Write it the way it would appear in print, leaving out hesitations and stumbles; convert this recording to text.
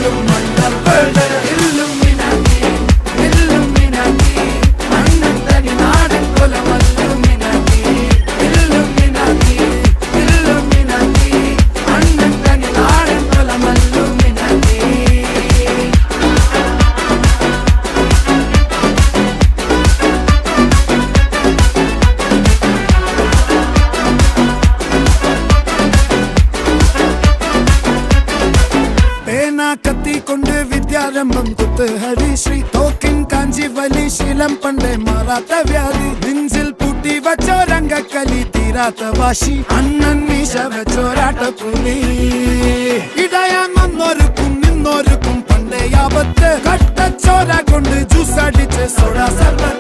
പോലും മണ്ണപ്പേട് Illuminati Illuminati അണ്ണൻ തനി നാടൻ കുലമല്ലുമിനാറ്റി ഇല്ലുമിനാറ്റി ഇല്ലുമിനാറ്റി അണ്ണൻ തനി നാടൻ കുലമല്ലുമിനാറ്റി. കത്തി കൊണ്ട് വിദ്യാരംഭം കുത്ത് ഹരിശ്രീ തോക്കിൻ കാഞ്ചി വലി ശീലം പണ്ടേ മാറാത്ത വ്യാധി നെഞ്ചിൽ പൂട്ടി വച്ചോരംഗക്കലി തീരാത്ത വാശി അണ്ണൻ മീശ വെച്ചോരാട്ട പുലി ഇടയാൻ വന്നോർക്കും നിന്നോർക്കും പണ്ടേ ആപത്ത് കട്ടച്ചോര കൊണ്ട് ജ്യൂസ് അടിച്ച് സോഡ സർബത്ത്